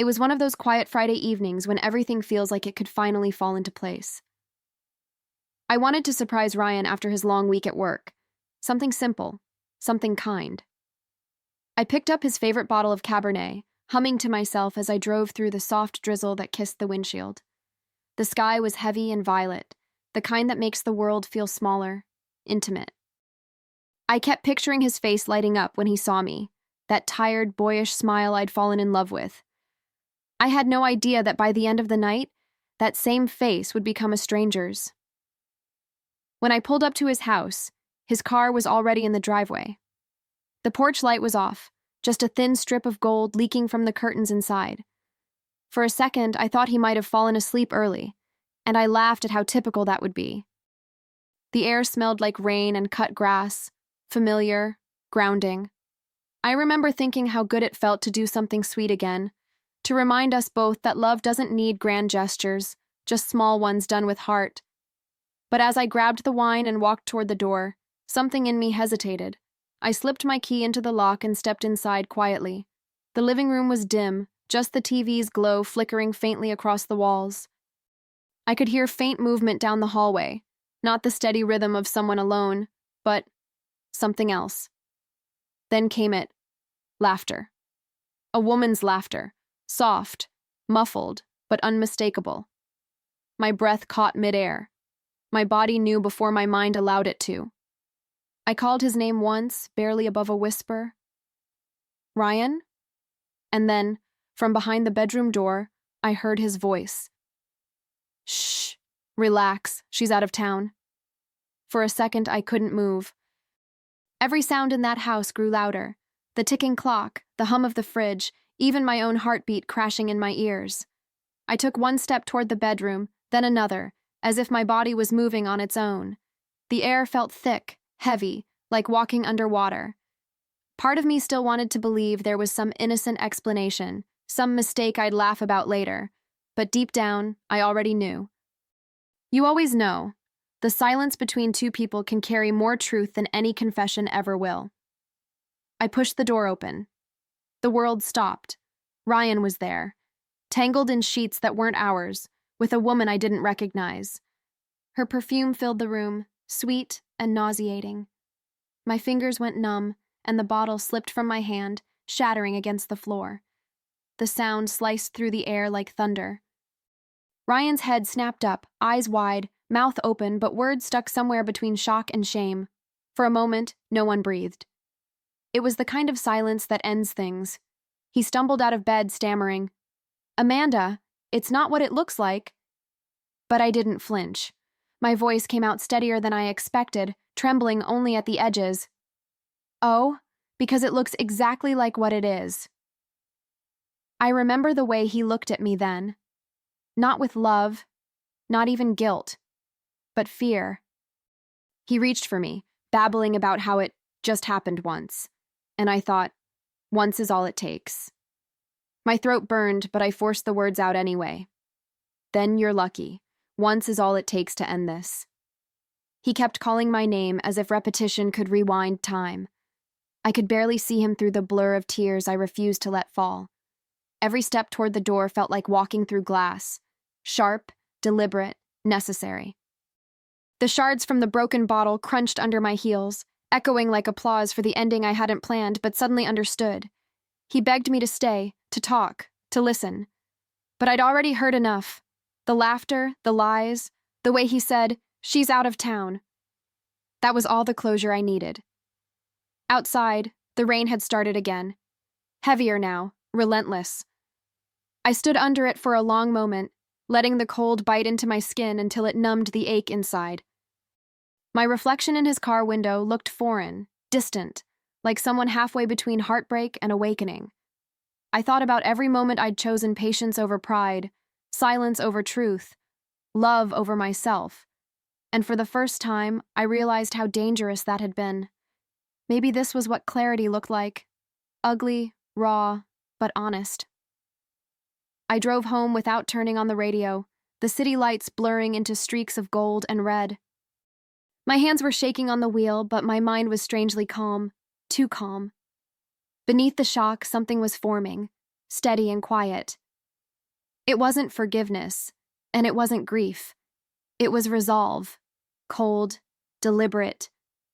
It was one of those quiet Friday evenings when everything feels like it could finally fall into place. I wanted to surprise Ryan after his long week at work. Something simple, something kind. I picked up his favorite bottle of Cabernet, humming to myself as I drove through the soft drizzle that kissed the windshield. The sky was heavy and violet, the kind that makes the world feel smaller, intimate. I kept picturing his face lighting up when he saw me, that tired, boyish smile I'd fallen in love with. I had no idea that by the end of the night, that same face would become a stranger's. When I pulled up to his house, his car was already in the driveway. The porch light was off, just a thin strip of gold leaking from the curtains inside. For a second, I thought he might have fallen asleep early, and I laughed at how typical that would be. The air smelled like rain and cut grass, familiar, grounding. I remember thinking how good it felt to do something sweet again, to remind us both that love doesn't need grand gestures, just small ones done with heart. But as I grabbed the wine and walked toward the door, something in me hesitated. I slipped my key into the lock and stepped inside quietly. The living room was dim, just the TV's glow flickering faintly across the walls. I could hear faint movement down the hallway, not the steady rhythm of someone alone, but something else. Then came it. Laughter. A woman's laughter. Soft, muffled, but unmistakable. My breath caught midair. My body knew before my mind allowed it to. I called his name once, barely above a whisper. Ryan? And then, from behind the bedroom door, I heard his voice. Shh, relax, she's out of town. For a second, I couldn't move. Every sound in that house grew louder. The ticking clock, the hum of the fridge, even my own heartbeat crashing in my ears. I took one step toward the bedroom, then another, as if my body was moving on its own. The air felt thick, heavy, like walking underwater. Part of me still wanted to believe there was some innocent explanation, some mistake I'd laugh about later, but deep down, I already knew. You always know. The silence between two people can carry more truth than any confession ever will. I pushed the door open. The world stopped. Ryan was there, tangled in sheets that weren't ours, with a woman I didn't recognize. Her perfume filled the room, sweet and nauseating. My fingers went numb, and the bottle slipped from my hand, shattering against the floor. The sound sliced through the air like thunder. Ryan's head snapped up, eyes wide, mouth open, but words stuck somewhere between shock and shame. For a moment, no one breathed. It was the kind of silence that ends things. He stumbled out of bed, stammering, "Amanda, it's not what it looks like." But I didn't flinch. My voice came out steadier than I expected, trembling only at the edges. "Oh, because it looks exactly like what it is." I remember the way he looked at me then. Not with love, not even guilt, but fear. He reached for me, babbling about how it just happened once. And I thought, once is all it takes. My throat burned, but I forced the words out anyway. "Then you're lucky. Once is all it takes to end this." He kept calling my name as if repetition could rewind time. I could barely see him through the blur of tears I refused to let fall. Every step toward the door felt like walking through glass. Sharp, deliberate, necessary. The shards from the broken bottle crunched under my heels, echoing like applause for the ending I hadn't planned but suddenly understood. He begged me to stay, to talk, to listen. But I'd already heard enough. The laughter, the lies, the way he said, "She's out of town." That was all the closure I needed. Outside, the rain had started again. Heavier now, relentless. I stood under it for a long moment, letting the cold bite into my skin until it numbed the ache inside. My reflection in his car window looked foreign, distant, like someone halfway between heartbreak and awakening. I thought about every moment I'd chosen patience over pride, silence over truth, love over myself. And for the first time, I realized how dangerous that had been. Maybe this was what clarity looked like. Ugly, raw, but honest. I drove home without turning on the radio, the city lights blurring into streaks of gold and red. My hands were shaking on the wheel, but my mind was strangely calm, too calm. Beneath the shock, something was forming, steady and quiet, It wasn't forgiveness, and it wasn't grief. It was resolve, cold, deliberate,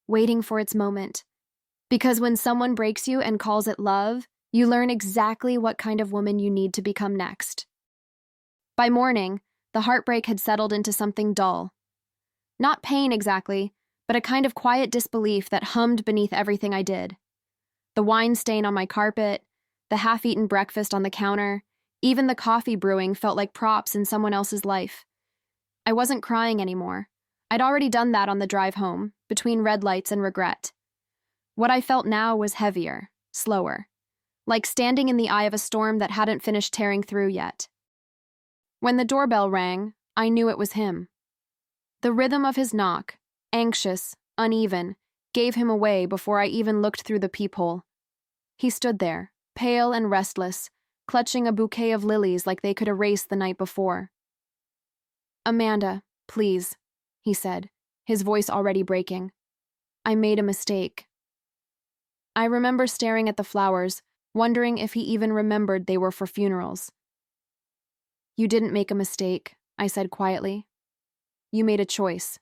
waiting for its moment. Because when someone breaks you and calls it love, you learn exactly what kind of woman you need to become next. By morning, the heartbreak had settled into something dull. Not pain exactly, but a kind of quiet disbelief that hummed beneath everything I did. The wine stain on my carpet, the half-eaten breakfast on the counter, even the coffee brewing felt like props in someone else's life. I wasn't crying anymore. I'd already done that on the drive home, between red lights and regret. What I felt now was heavier, slower, like standing in the eye of a storm that hadn't finished tearing through yet. When the doorbell rang, I knew it was him. The rhythm of his knock, anxious, uneven, gave him away before I even looked through the peephole. He stood there, pale and restless, clutching a bouquet of lilies like they could erase the night before. "Amanda, please," he said, his voice already breaking. "I made a mistake." I remember staring at the flowers, wondering if he even remembered they were for funerals. "You didn't make a mistake," I said quietly. "You made a choice."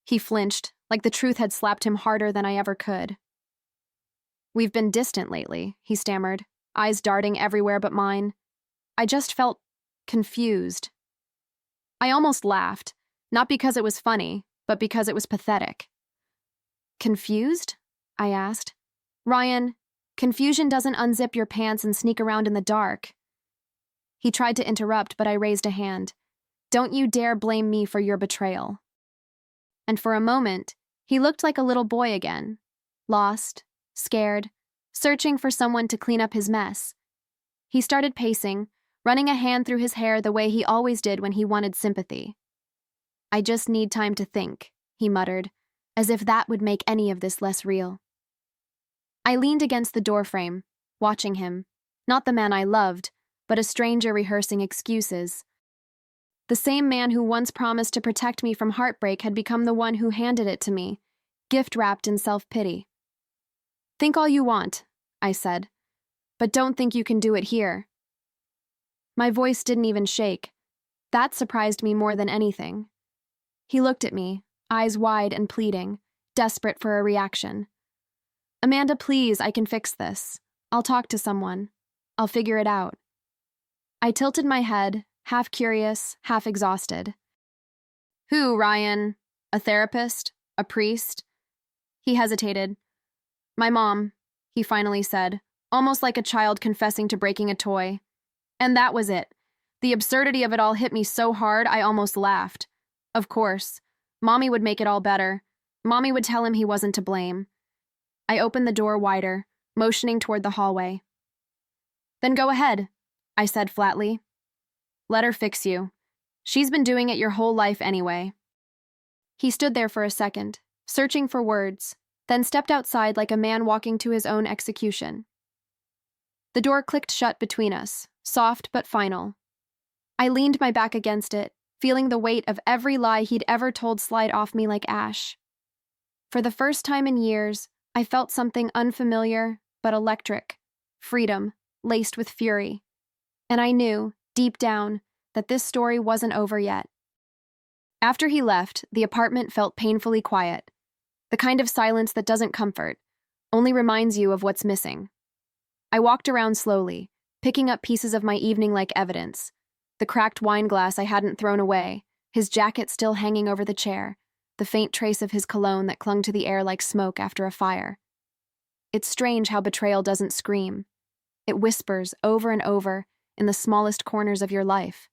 He flinched, like the truth had slapped him harder than I ever could. "We've been distant lately," he stammered, eyes darting everywhere but mine. I just felt confused. I almost laughed, not because it was funny, but because it was pathetic. "Confused?" I asked. "Ryan, confusion doesn't unzip your pants and sneak around in the dark." He tried to interrupt, but I raised a hand. "Don't you dare blame me for your betrayal." And for a moment, he looked like a little boy again, lost, scared, searching for someone to clean up his mess. He started pacing, running a hand through his hair the way he always did when he wanted sympathy. "I just need time to think," he muttered, as if that would make any of this less real. I leaned against the doorframe, watching him, not the man I loved, but a stranger rehearsing excuses. The same man who once promised to protect me from heartbreak had become the one who handed it to me, gift-wrapped in self-pity. "Think all you want," I said, "but don't think you can do it here." My voice didn't even shake. That surprised me more than anything. He looked at me, eyes wide and pleading, desperate for a reaction. "Amanda, please, I can fix this. I'll talk to someone. I'll figure it out." I tilted my head, half curious, half exhausted. "Who, Ryan? A therapist? A priest?" He hesitated. "My mom," he finally said, almost like a child confessing to breaking a toy. And that was it. The absurdity of it all hit me so hard I almost laughed. Of course. Mommy would make it all better. Mommy would tell him he wasn't to blame. I opened the door wider, motioning toward the hallway. "Then go ahead," I said flatly. "Let her fix you. She's been doing it your whole life anyway." He stood there for a second, searching for words, then stepped outside like a man walking to his own execution. The door clicked shut between us, soft but final. I leaned my back against it, feeling the weight of every lie he'd ever told slide off me like ash. For the first time in years, I felt something unfamiliar but electric, freedom, laced with fury. And I knew, deep down, that this story wasn't over yet. After he left, the apartment felt painfully quiet, the kind of silence that doesn't comfort, only reminds you of what's missing. I walked around slowly, picking up pieces of my evening like evidence, the cracked wine glass I hadn't thrown away, his jacket still hanging over the chair, the faint trace of his cologne that clung to the air like smoke after a fire. It's strange how betrayal doesn't scream. It whispers over and over in the smallest corners of your life.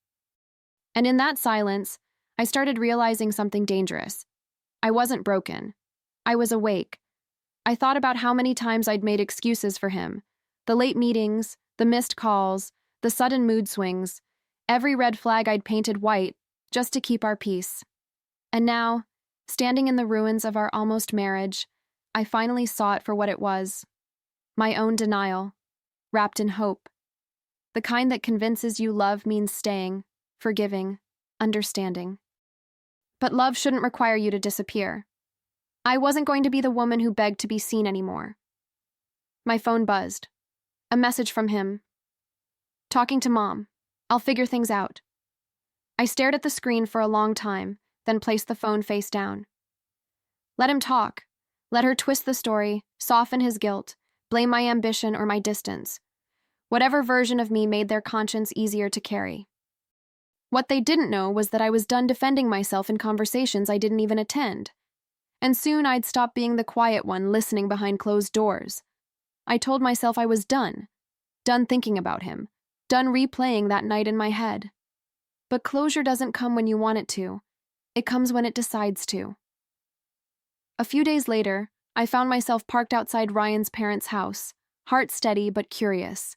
And in that silence, I started realizing something dangerous. I wasn't broken. I was awake. I thought about how many times I'd made excuses for him. The late meetings, the missed calls, the sudden mood swings, every red flag I'd painted white just to keep our peace. And now, standing in the ruins of our almost marriage, I finally saw it for what it was. My own denial, wrapped in hope. The kind that convinces you love means staying, forgiving, understanding. But love shouldn't require you to disappear. I wasn't going to be the woman who begged to be seen anymore. My phone buzzed. A message from him. "Talking to Mom." I'll figure things out. I stared at the screen for a long time, then placed the phone face down. Let him talk. Let her twist the story, soften his guilt, blame my ambition or my distance. Whatever version of me made their conscience easier to carry. What they didn't know was that I was done defending myself in conversations I didn't even attend. And soon I'd stop being the quiet one listening behind closed doors. I told myself I was done thinking about him, done replaying that night in my head. But closure doesn't come when you want it to. It comes when it decides to. A few days later, I found myself parked outside Ryan's parents' house, heart steady but curious.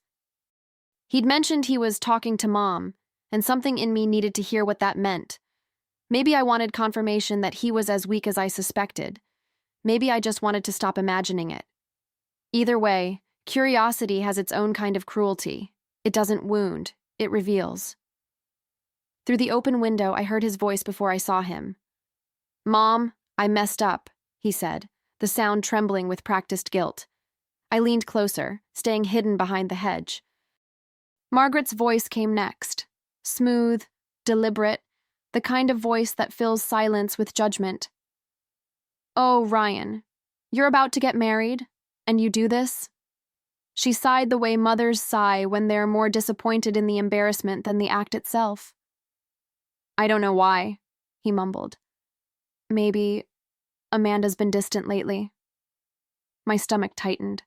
He'd mentioned he was talking to Mom, and something in me needed to hear what that meant. Maybe I wanted confirmation that he was as weak as I suspected. Maybe I just wanted to stop imagining it. Either way, curiosity has its own kind of cruelty. It doesn't wound, it reveals. Through the open window, I heard his voice before I saw him. "Mom, I messed up," he said, the sound trembling with practiced guilt. I leaned closer, staying hidden behind the hedge. Margaret's voice came next, smooth, deliberate, the kind of voice that fills silence with judgment. "Oh, Ryan, you're about to get married, and you do this?" She sighed the way mothers sigh when they're more disappointed in the embarrassment than the act itself. "I don't know why," he mumbled. "Maybe Amanda's been distant lately." My stomach tightened.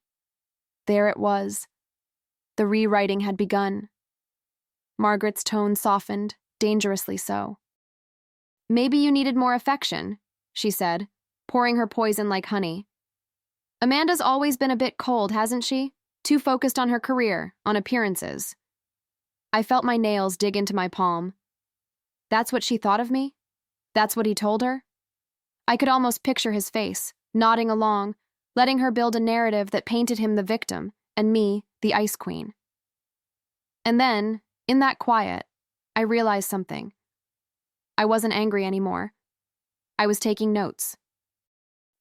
There it was. The rewriting had begun. Margaret's tone softened, dangerously so. "Maybe you needed more affection," she said, pouring her poison like honey. "Amanda's always been a bit cold, hasn't she? Too focused on her career, on appearances." I felt my nails dig into my palm. That's what she thought of me? That's what he told her? I could almost picture his face, nodding along, letting her build a narrative that painted him the victim, and me, the ice queen. And then, in that quiet, I realized something. I wasn't angry anymore. I was taking notes.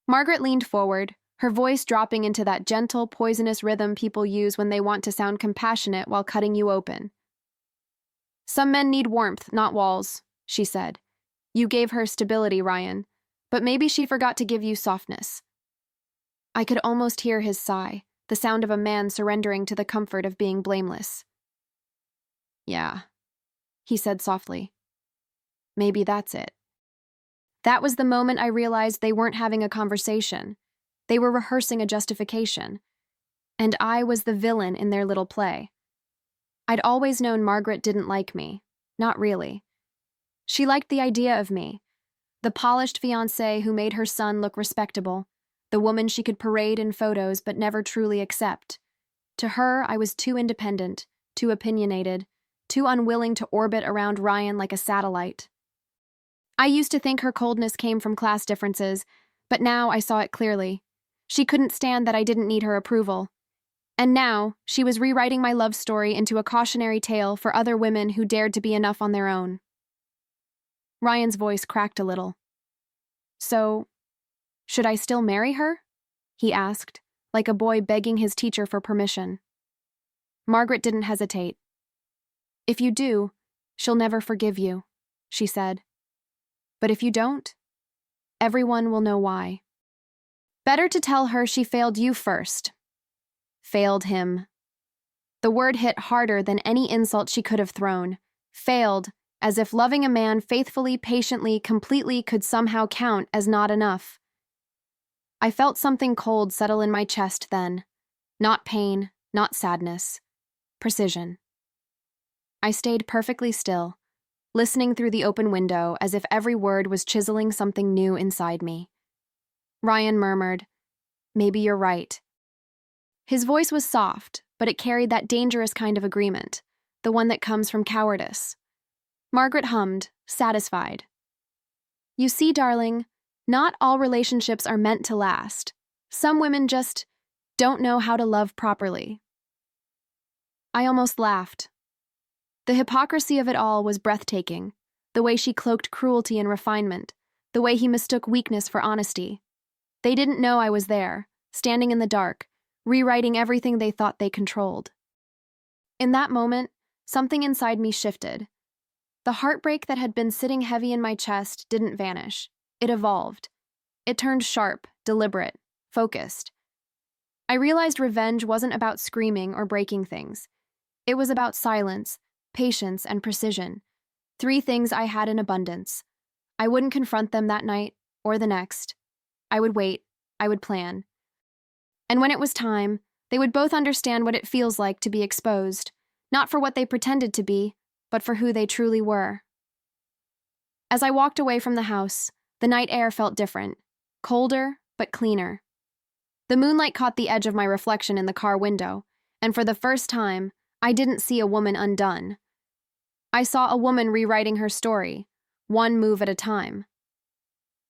Margaret leaned forward, her voice dropping into that gentle, poisonous rhythm people use when they want to sound compassionate while cutting you open. "Some men need warmth, not walls," she said. "You gave her stability, Ryan, but maybe she forgot to give you softness." I could almost hear his sigh, the sound of a man surrendering to the comfort of being blameless. "Yeah," he said softly. "Maybe that's it." That was the moment I realized they weren't having a conversation. They were rehearsing a justification. And I was the villain in their little play. I'd always known Margaret didn't like me. Not really. She liked the idea of me. The polished fiancé who made her son look respectable. The woman she could parade in photos but never truly accept. To her, I was too independent, too opinionated, too unwilling to orbit around Ryan like a satellite. I used to think her coldness came from class differences, but now I saw it clearly. She couldn't stand that I didn't need her approval. And now, she was rewriting my love story into a cautionary tale for other women who dared to be enough on their own. Ryan's voice cracked a little. "So, should I still marry her?" he asked, like a boy begging his teacher for permission. Margaret didn't hesitate. "If you do, she'll never forgive you," she said. "But if you don't, everyone will know why. Better to tell her she failed you first." Failed him. The word hit harder than any insult she could have thrown. Failed, as if loving a man faithfully, patiently, completely could somehow count as not enough. I felt something cold settle in my chest then. Not pain, not sadness. Precision. I stayed perfectly still, listening through the open window as if every word was chiseling something new inside me. Ryan murmured, "Maybe you're right." His voice was soft, but it carried that dangerous kind of agreement, the one that comes from cowardice. Margaret hummed, satisfied. "You see, darling, not all relationships are meant to last. Some women just don't know how to love properly." I almost laughed. The hypocrisy of it all was breathtaking, the way she cloaked cruelty in refinement, the way he mistook weakness for honesty. They didn't know I was there, standing in the dark, rewriting everything they thought they controlled. In that moment, something inside me shifted. The heartbreak that had been sitting heavy in my chest didn't vanish. It evolved. It turned sharp, deliberate, focused. I realized revenge wasn't about screaming or breaking things. It was about silence, patience, and precision. 3 things I had in abundance. I wouldn't confront them that night or the next. I would wait. I would plan. And when it was time, they would both understand what it feels like to be exposed, not for what they pretended to be, but for who they truly were. As I walked away from the house, the night air felt different, colder but cleaner. The moonlight caught the edge of my reflection in the car window, and for the first time, I didn't see a woman undone. I saw a woman rewriting her story, one move at a time.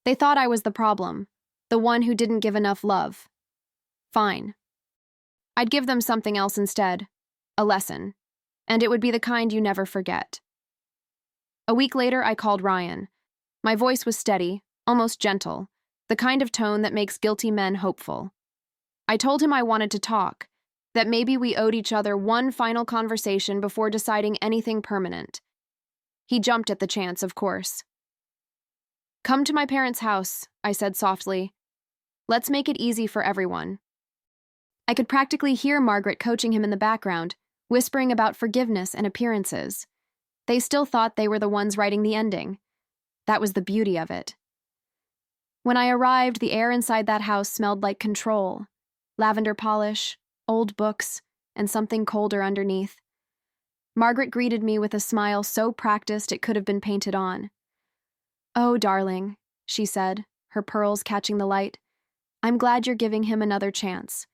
They thought I was the problem, the one who didn't give enough love. Fine. I'd give them something else instead, a lesson, and it would be the kind you never forget. A week later, I called Ryan. My voice was steady, almost gentle, the kind of tone that makes guilty men hopeful. I told him I wanted to talk, that maybe we owed each other one final conversation before deciding anything permanent. He jumped at the chance, of course. "Come to my parents' house," I said softly. "Let's make it easy for everyone." I could practically hear Margaret coaching him in the background, whispering about forgiveness and appearances. They still thought they were the ones writing the ending. That was the beauty of it. When I arrived, the air inside that house smelled like control. Lavender polish, old books, and something colder underneath. Margaret greeted me with a smile so practiced it could have been painted on. "Oh, darling," she said, her pearls catching the light. "I'm glad you're giving him another chance."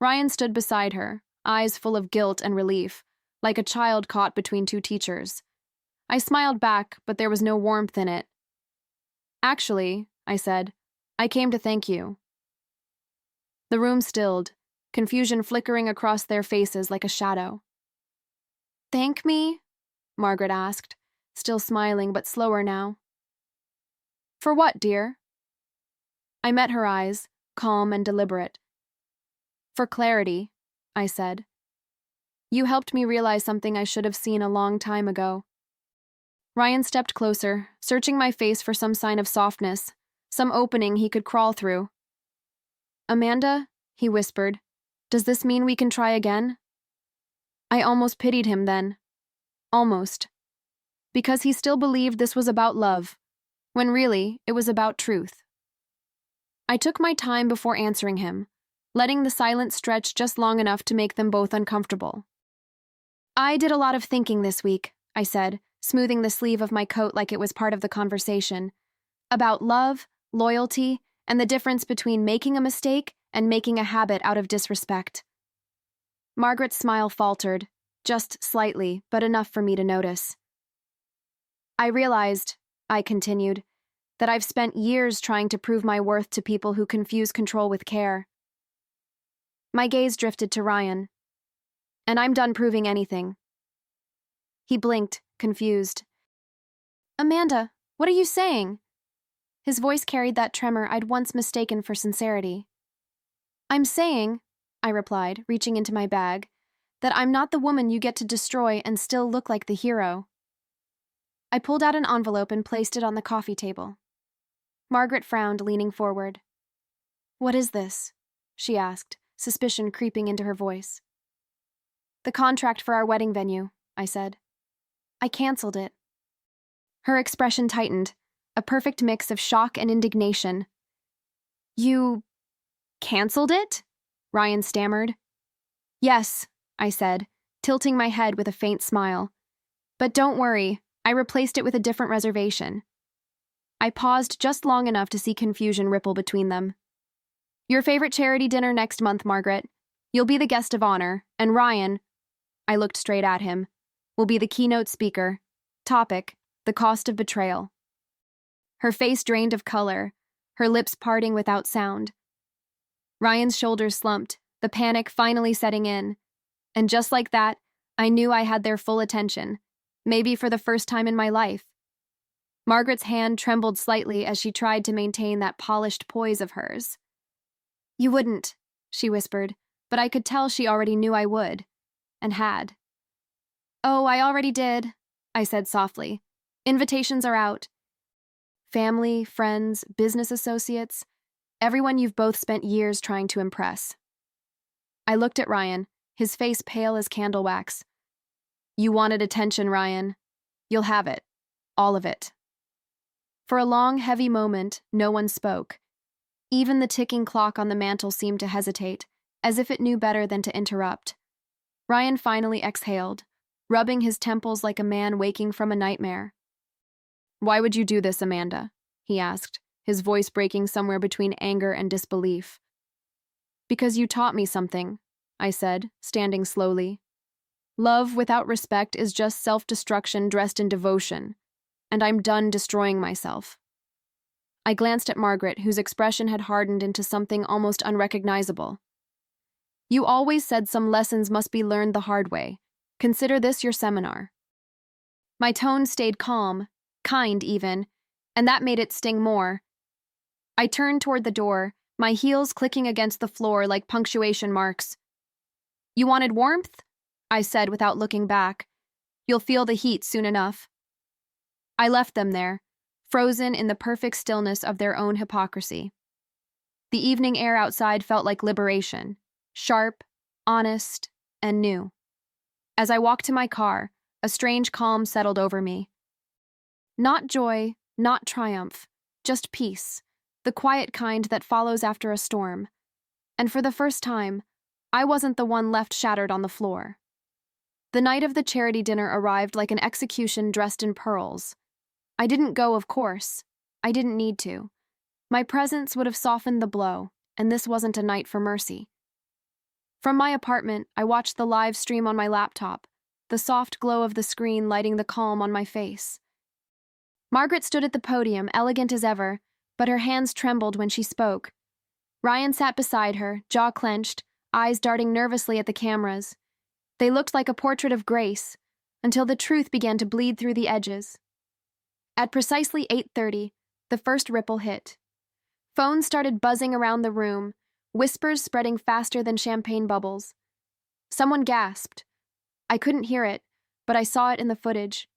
Ryan stood beside her, eyes full of guilt and relief, like a child caught between 2 teachers. I smiled back, but there was no warmth in it. "Actually," I said, "I came to thank you." The room stilled, confusion flickering across their faces like a shadow. "Thank me?" Margaret asked, still smiling but slower now. "For what, dear?" I met her eyes, calm and deliberate. "For clarity," I said. "You helped me realize something I should have seen a long time ago." Ryan stepped closer, searching my face for some sign of softness, some opening he could crawl through. "Amanda," he whispered, "does this mean we can try again?" I almost pitied him then. Almost. Because he still believed this was about love, when really it was about truth. I took my time before answering him, letting the silence stretch just long enough to make them both uncomfortable. "I did a lot of thinking this week," I said, smoothing the sleeve of my coat like it was part of the conversation, "about love, loyalty, and the difference between making a mistake and making a habit out of disrespect." Margaret's smile faltered, just slightly, but enough for me to notice. "I realized," I continued, "that I've spent years trying to prove my worth to people who confuse control with care." My gaze drifted to Ryan. "And I'm done proving anything." He blinked, confused. "Amanda, what are you saying?" His voice carried that tremor I'd once mistaken for sincerity. "I'm saying," I replied, reaching into my bag, "that I'm not the woman you get to destroy and still look like the hero." I pulled out an envelope and placed it on the coffee table. Margaret frowned, leaning forward. "What is this?" she asked, suspicion creeping into her voice. "The contract for our wedding venue," I said. "I canceled it." Her expression tightened, a perfect mix of shock and indignation. "You canceled it?" Ryan stammered. "Yes," I said, tilting my head with a faint smile. "But don't worry, I replaced it with a different reservation." I paused just long enough to see confusion ripple between them. "Your favorite charity dinner next month, Margaret. You'll be the guest of honor, and Ryan," I looked straight at him, "will be the keynote speaker. Topic, the cost of betrayal." Her face drained of color, her lips parting without sound. Ryan's shoulders slumped, the panic finally setting in. And just like that, I knew I had their full attention, maybe for the first time in my life. Margaret's hand trembled slightly as she tried to maintain that polished poise of hers. "You wouldn't," she whispered, but I could tell she already knew I would, and had. Oh, I already did, I said softly. Invitations are out. Family, friends, business associates, everyone you've both spent years trying to impress. I looked at Ryan, his face pale as candle wax. You wanted attention, Ryan. You'll have it. All of it. For a long, heavy moment, no one spoke. Even the ticking clock on the mantel seemed to hesitate, as if it knew better than to interrupt. Ryan finally exhaled, rubbing his temples like a man waking from a nightmare. Why would you do this, Amanda? He asked, his voice breaking somewhere between anger and disbelief. Because you taught me something, I said, standing slowly. Love without respect is just self-destruction dressed in devotion, and I'm done destroying myself. I glanced at Margaret, whose expression had hardened into something almost unrecognizable. You always said some lessons must be learned the hard way. Consider this your seminar. My tone stayed calm, kind even, and that made it sting more. I turned toward the door, my heels clicking against the floor like punctuation marks. You wanted warmth? I said without looking back. You'll feel the heat soon enough. I left them there, frozen in the perfect stillness of their own hypocrisy. The evening air outside felt like liberation, sharp, honest, and new. As I walked to my car, a strange calm settled over me. Not joy, not triumph, just peace, the quiet kind that follows after a storm. And for the first time, I wasn't the one left shattered on the floor. The night of the charity dinner arrived like an execution dressed in pearls. I didn't go, of course. I didn't need to. My presence would have softened the blow, and this wasn't a night for mercy. From my apartment, I watched the live stream on my laptop, the soft glow of the screen lighting the calm on my face. Margaret stood at the podium, elegant as ever, but her hands trembled when she spoke. Ryan sat beside her, jaw clenched, eyes darting nervously at the cameras. They looked like a portrait of grace, until the truth began to bleed through the edges. At precisely 8:30, the first ripple hit. Phones started buzzing around the room, whispers spreading faster than champagne bubbles. Someone gasped. I couldn't hear it, but I saw it in the footage.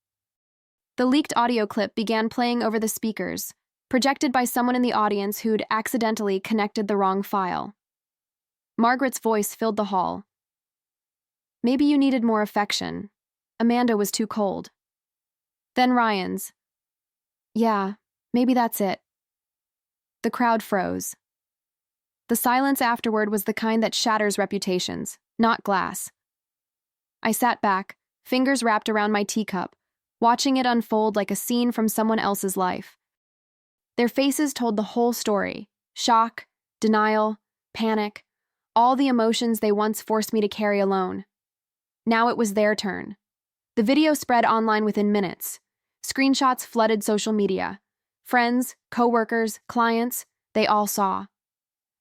The leaked audio clip began playing over the speakers, projected by someone in the audience who'd accidentally connected the wrong file. Margaret's voice filled the hall. Maybe you needed more affection. Amanda was too cold. Then Ryan's. Yeah, maybe that's it. The crowd froze. The silence afterward was the kind that shatters reputations, not glass. I sat back, fingers wrapped around my teacup, watching it unfold like a scene from someone else's life. Their faces told the whole story: shock, denial, panic, all the emotions they once forced me to carry alone. Now it was their turn. The video spread online within minutes. Screenshots flooded social media. Friends, coworkers, clients, they all saw.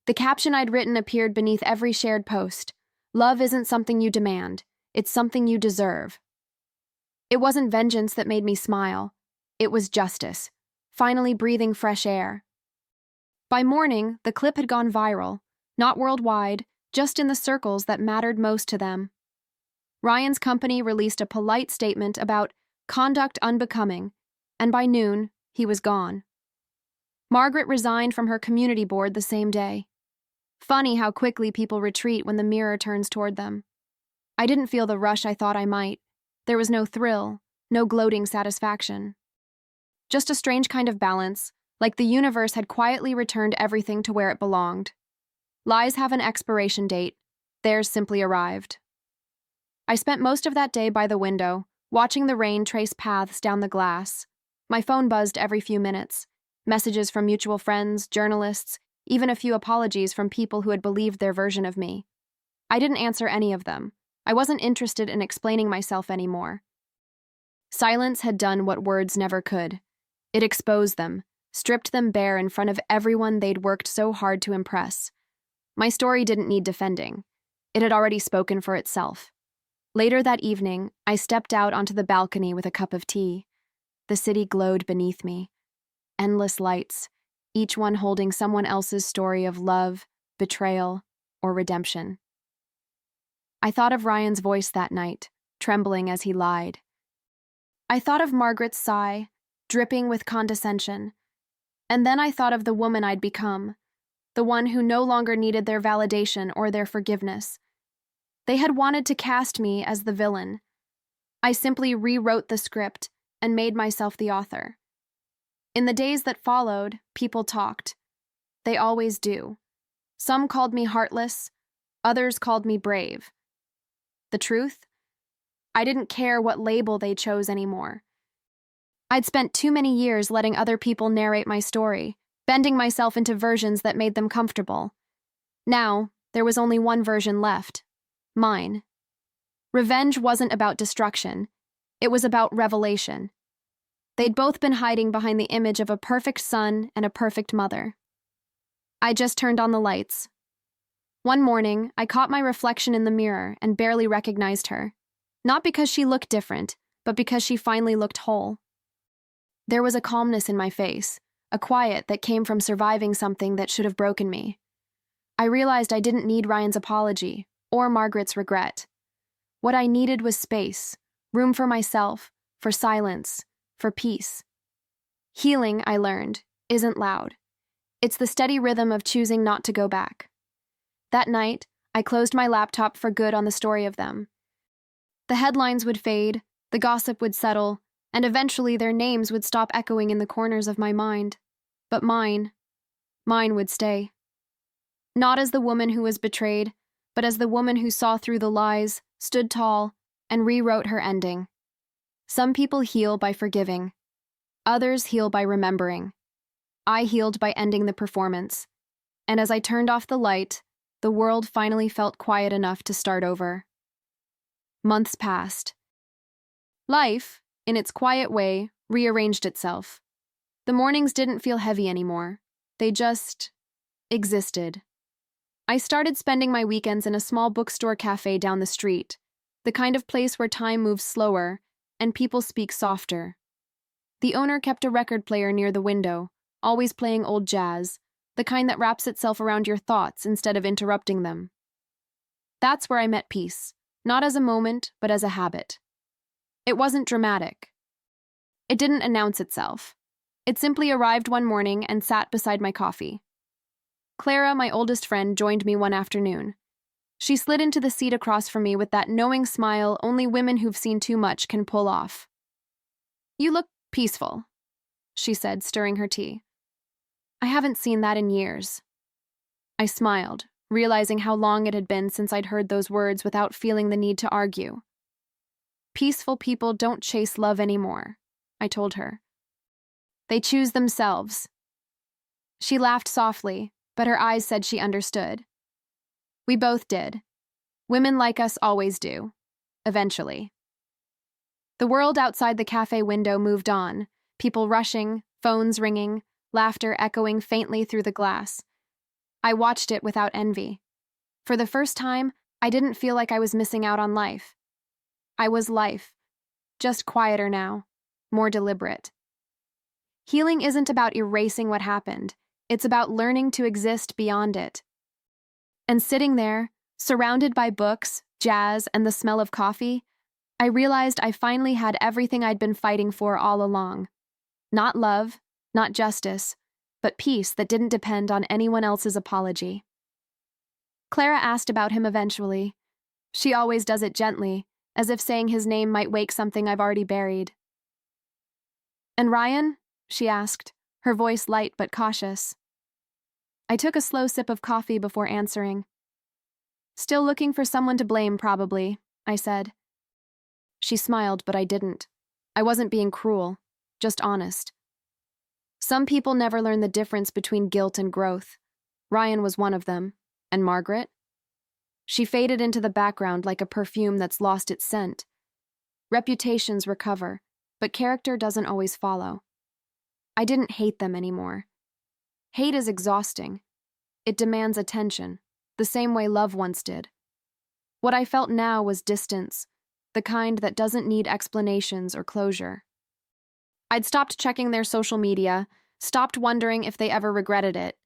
The caption I'd written appeared beneath every shared post. Love isn't something you demand. It's something you deserve. It wasn't vengeance that made me smile. It was justice, finally breathing fresh air. By morning, the clip had gone viral, not worldwide, just in the circles that mattered most to them. Ryan's company released a polite statement about conduct unbecoming, and by noon, he was gone. Margaret resigned from her community board the same day. Funny how quickly people retreat when the mirror turns toward them. I didn't feel the rush I thought I might. There was no thrill, no gloating satisfaction. Just a strange kind of balance, like the universe had quietly returned everything to where it belonged. Lies have an expiration date. Theirs simply arrived. I spent most of that day by the window, watching the rain trace paths down the glass. My phone buzzed every few minutes. Messages from mutual friends, journalists, even a few apologies from people who had believed their version of me. I didn't answer any of them. I wasn't interested in explaining myself anymore. Silence had done what words never could. It exposed them, stripped them bare in front of everyone they'd worked so hard to impress. My story didn't need defending. It had already spoken for itself. Later that evening, I stepped out onto the balcony with a cup of tea. The city glowed beneath me. Endless lights, each one holding someone else's story of love, betrayal, or redemption. I thought of Ryan's voice that night, trembling as he lied. I thought of Margaret's sigh, dripping with condescension, and then I thought of the woman I'd become, the one who no longer needed their validation or their forgiveness. They had wanted to cast me as the villain. I simply rewrote the script and made myself the author. In the days that followed, people talked. They always do. Some called me heartless, others called me brave. The truth? I didn't care what label they chose anymore. I'd spent too many years letting other people narrate my story, bending myself into versions that made them comfortable. Now, there was only one version left. Mine. Revenge wasn't about destruction. It was about revelation. They'd both been hiding behind the image of a perfect son and a perfect mother. I just turned on the lights. One morning, I caught my reflection in the mirror and barely recognized her. Not because she looked different, but because she finally looked whole. There was a calmness in my face, a quiet that came from surviving something that should have broken me. I realized I didn't need Ryan's apology or Margaret's regret. What I needed was space, room for myself, for silence, for peace. Healing, I learned, isn't loud. It's the steady rhythm of choosing not to go back. That night, I closed my laptop for good on the story of them. The headlines would fade, the gossip would settle, and eventually their names would stop echoing in the corners of my mind. But mine would stay. Not as the woman who was betrayed, but as the woman who saw through the lies, stood tall, and rewrote her ending. Some people heal by forgiving. Others heal by remembering. I healed by ending the performance. And as I turned off the light, the world finally felt quiet enough to start over. Months passed. Life, in its quiet way, rearranged itself. The mornings didn't feel heavy anymore. They just existed. I started spending my weekends in a small bookstore cafe down the street, the kind of place where time moves slower and people speak softer. The owner kept a record player near the window, always playing old jazz, the kind that wraps itself around your thoughts instead of interrupting them. That's where I met peace, not as a moment, but as a habit. It wasn't dramatic. It didn't announce itself. It simply arrived one morning and sat beside my coffee. Clara, my oldest friend, joined me one afternoon. She slid into the seat across from me with that knowing smile only women who've seen too much can pull off. "You look peaceful," she said, stirring her tea. "I haven't seen that in years." I smiled, realizing how long it had been since I'd heard those words without feeling the need to argue. "Peaceful people don't chase love anymore," I told her. "They choose themselves." She laughed softly, but her eyes said she understood. We both did. Women like us always do. Eventually. The world outside the cafe window moved on, people rushing, phones ringing, laughter echoing faintly through the glass. I watched it without envy. For the first time, I didn't feel like I was missing out on life. I was life, just quieter now, more deliberate. Healing isn't about erasing what happened. It's about learning to exist beyond it. And sitting there, surrounded by books, jazz, and the smell of coffee, I realized I finally had everything I'd been fighting for all along. Not love, not justice, but peace that didn't depend on anyone else's apology. Clara asked about him eventually. She always does it gently, as if saying his name might wake something I've already buried. "And Ryan?" she asked, her voice light but cautious. I took a slow sip of coffee before answering. "Still looking for someone to blame, probably," I said. She smiled, but I didn't. I wasn't being cruel, just honest. Some people never learn the difference between guilt and growth. Ryan was one of them. And Margaret? She faded into the background like a perfume that's lost its scent. Reputations recover, but character doesn't always follow. I didn't hate them anymore. Hate is exhausting. It demands attention, the same way love once did. What I felt now was distance, the kind that doesn't need explanations or closure. I'd stopped checking their social media, stopped wondering if they ever regretted it.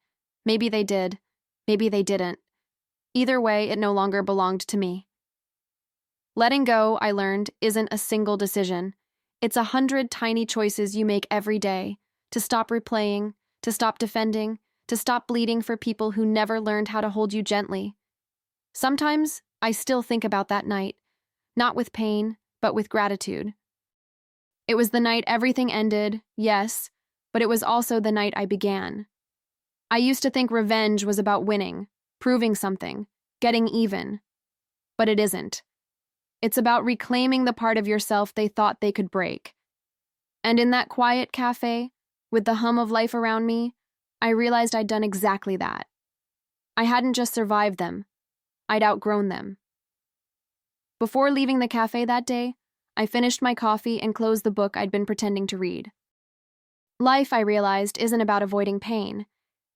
Maybe they did, maybe they didn't. Either way, it no longer belonged to me. Letting go, I learned, isn't a single decision. It's 100 tiny choices you make every day to stop replaying, to stop defending, to stop bleeding for people who never learned how to hold you gently. Sometimes I still think about that night, not with pain, but with gratitude. It was the night everything ended, yes, but it was also the night I began. I used to think revenge was about winning, proving something, getting even. But it isn't. It's about reclaiming the part of yourself they thought they could break. And in that quiet cafe, with the hum of life around me, I realized I'd done exactly that. I hadn't just survived them, I'd outgrown them. Before leaving the cafe that day, I finished my coffee and closed the book I'd been pretending to read. Life, I realized, isn't about avoiding pain.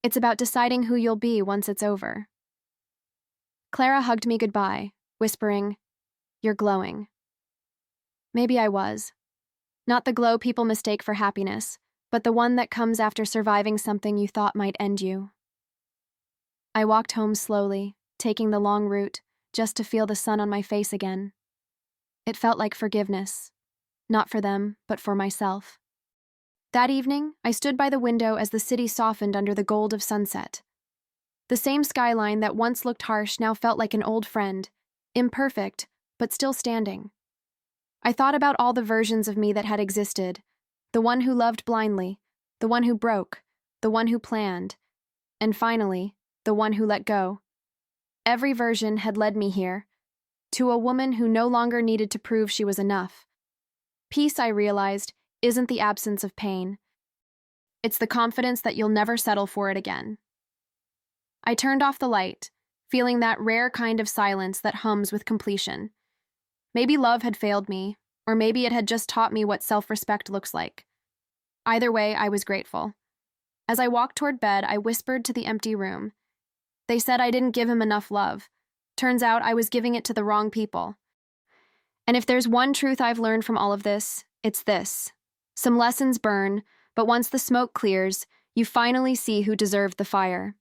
It's about deciding who you'll be once it's over. Clara hugged me goodbye, whispering, "You're glowing." Maybe I was. Not the glow people mistake for happiness, but the one that comes after surviving something you thought might end you. I walked home slowly, taking the long route, just to feel the sun on my face again. It felt like forgiveness, not for them, but for myself. That evening, I stood by the window as the city softened under the gold of sunset. The same skyline that once looked harsh now felt like an old friend, imperfect, but still standing. I thought about all the versions of me that had existed, the one who loved blindly, the one who broke, the one who planned, and finally, the one who let go. Every version had led me here, to a woman who no longer needed to prove she was enough. Peace, I realized, isn't the absence of pain. It's the confidence that you'll never settle for it again. I turned off the light, feeling that rare kind of silence that hums with completion. Maybe love had failed me, or maybe it had just taught me what self-respect looks like. Either way, I was grateful. As I walked toward bed, I whispered to the empty room. They said I didn't give him enough love. Turns out I was giving it to the wrong people. And if there's one truth I've learned from all of this, it's this. Some lessons burn, but once the smoke clears, you finally see who deserved the fire.